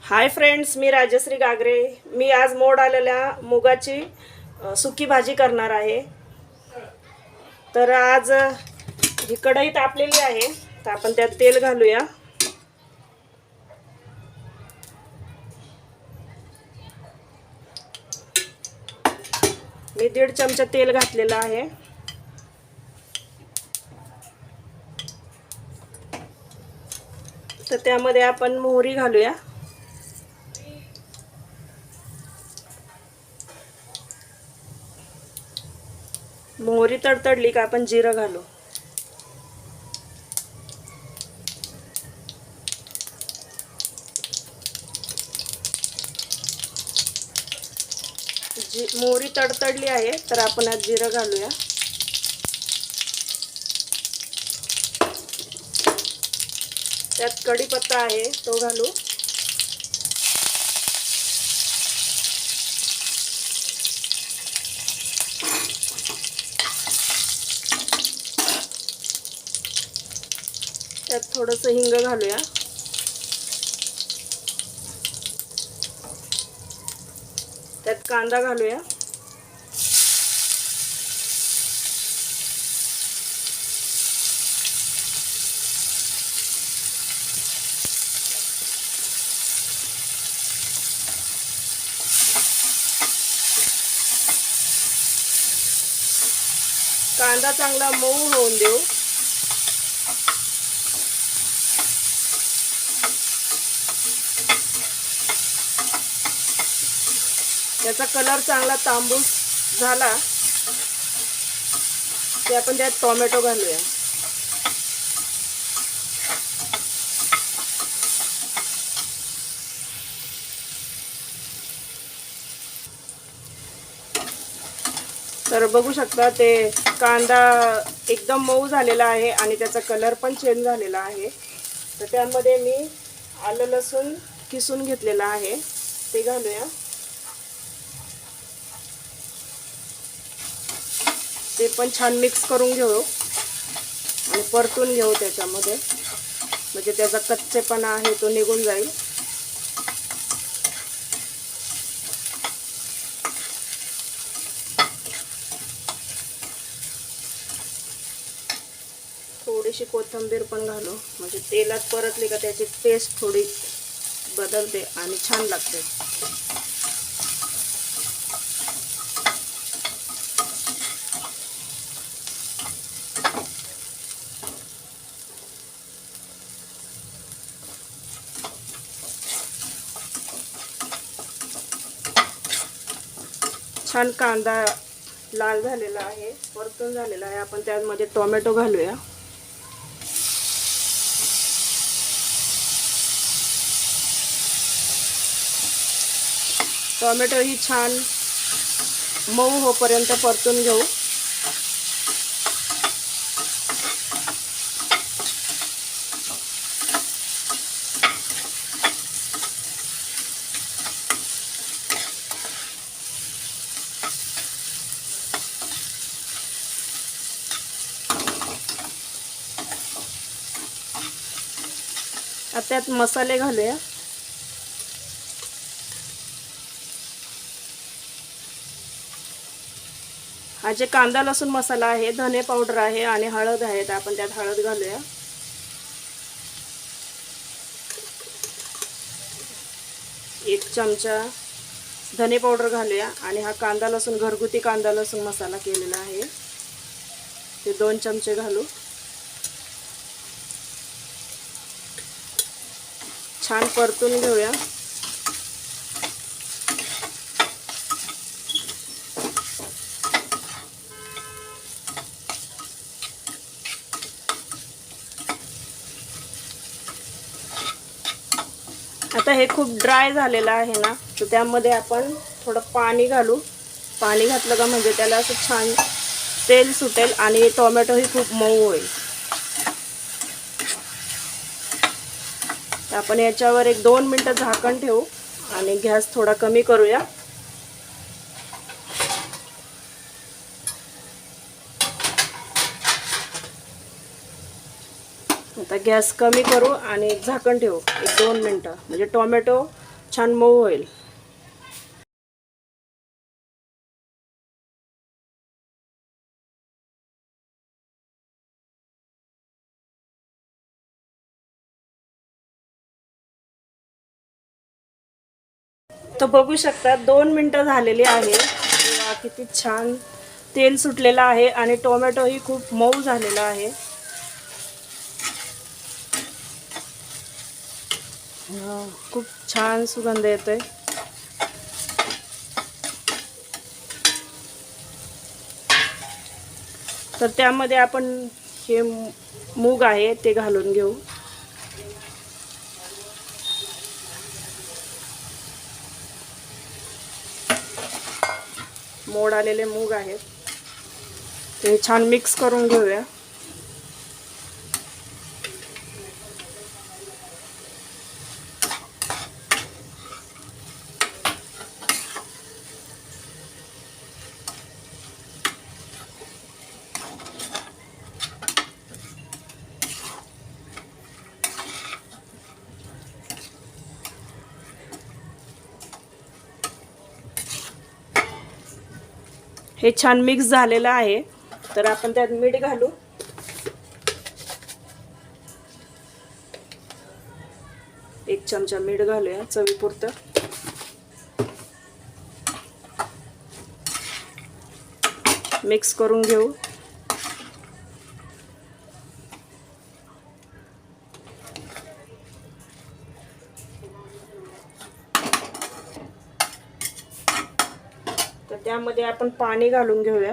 Hi friends, मी राजश्री गागरे। मी आज मोड आलेल्या मुगाची सुकी भाजी करणार आहे। तर आज ही कढई तापलेली आहे, तर आपण त्यात तेल घालूया। मी 1.5 चमचा तेल घातलेलं आहे। तर त्यामध्ये आपण मोहरी घालूया। मोहरी तडतडली का आपण जिरं घालू। मोहरी तडतडली आहे, तर आपण आज जिरं घालूया। त्यात कढीपत्ता आहे, तो घालू। त्यात थोडंसं हिंग घालूया। त्यात कांदा घालूया। कांदा चांगला मऊ होऊन देऊ। त्याचा कलर चांगला तांबूस झाला की आपण त्यात टोमॅटो घालूया। तर बघू शकता, ते कांदा एकदम मऊ झालेला आहे आणि त्याचा कलर पण चेंज झालेला आहे। तर त्यामध्ये मी आलं लसूण किसून घेतलेला आहे, ते घालूया। ते पण छान मिक्स करून घेऊ आणि परतून घेऊ त्याच्यामध्ये, म्हणजे त्याचा कच्चेपणा आहे तो निघून जाईल। थोडीशी कोथिंबीर पण घालू, म्हणजे तेलात परतली का त्याची टेस्ट थोडी बदलते आणि छान लागते। छान कांदा लाल झालेला आहे, परतून झालेला आहे। आपण त्यामध्ये टोमॅटो घालूया। टोमॅटो ही छान मऊ होईपर्यंत परतून घेऊ। आता त्यात मसाले घालूया। हा जे कांदा लसूण मसाला आहे, धने पावडर आहे आणि हळद आहे, तर आपण त्यात हळद घालूया। एक चमचा धने पावडर घालूया आणि हा कांदा लसूण घरगुती कांदा लसूण मसाला केलेला आहे, ते 2 चमचे घालू। छान परतून घेऊया। आता हे खूप ड्राय झालेलं आहे ना, तर त्यामध्ये आपण थोडं पाणी घालू। पाणी घातलं का म्हणजे त्याला असं छान तेल सुटेल आणि टोमॅटो ही खूप मऊ होईल। तर आपण याच्यावर एक 2 मिनिटं झाकण ठेवू आणि गॅस थोडा कमी करूया। आता गॅस कमी करू आणि झाकण ठेवू एक 2 मिनिटं, म्हणजे टोमॅटो छान मऊ होईल. तर बघू शकता 2 मिनटं झालेली आहे. वा, किती छान तेल सुटलेलं आहे आणि टोमॅटोही खूप मऊ झालेला आहे. खूप छान सुगंध येतोय. तर त्यामध्ये आपण हे मूग आहे ते घालून घेऊ. मोड आलेले मूग आहेत ते छान मिक्स करून घेऊया. हे छान मिक्स झालेलं आहे. तर आपण त्यात मीठ घालू. एक चमचा मीठ घालूया चवीपुरतं. मिक्स करून घेऊ. तर त्यामध्ये आपण पाणी घालून घेऊया.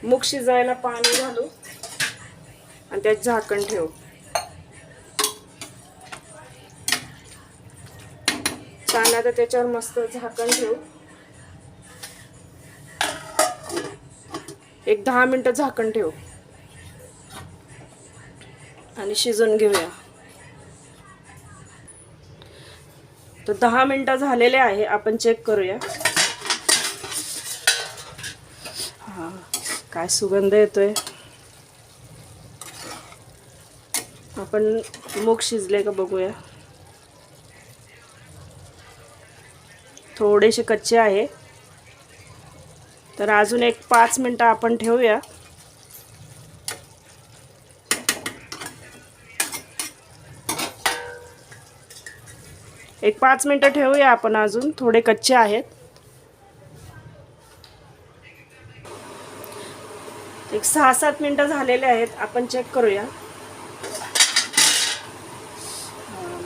मूग शिजायला पाणी घालू आणि त्यात झाकण ठेवू. छान आता त्याच्यावर मस्त झाकण ठेवू. एक 10 मिनिटं झाकण ठेवू आणि शिजून घेऊया. तर 10 मिनिटं झालेले आहे. आपण चेक करूया. हा, काय सुगंध येतोय. आपण मूग शिजले का बघूया. थोडेसे कच्चे आहे. तर अजून एक 5 मिनिटं आपण ठेवूया. एक 5 मिनिटं ठेवूया आपण. अजून थोडे कच्चे आहेत. एक 6-7 मिनिटं झालेले आहेत. आपण चेक करूया.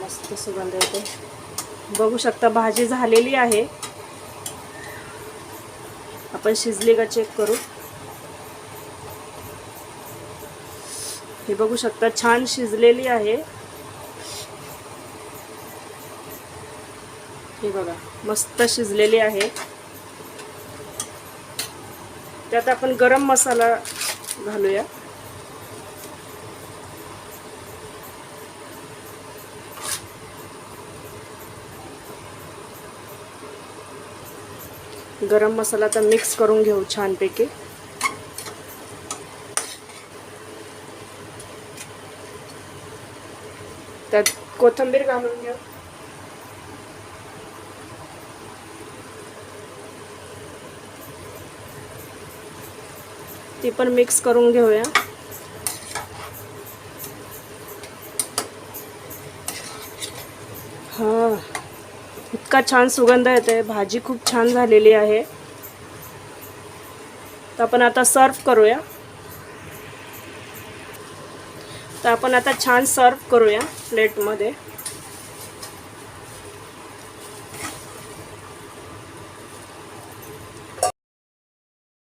मस्त सुगंध येते. बघू शकता भाजी झालेली आहे. आपण शिजली का चेक करू. हे बघू शकता छान शिजलेली आहे. हे बघा मस्त शिजलेली आहे. त्यात आपण गरम मसाला घालूया. गरम मसाला तर मिक्स करून घेऊ छानपैकी. त्यात कोथिंबीर घालून घेऊ. ती पण मिक्स करून घेऊया. हा, इतका छान सुगंध येतोय. भाजी खूप छान झालेली आहे. तर आपण आता सर्व करूया. तर आपण आता छान सर्व करूया प्लेटमध्ये.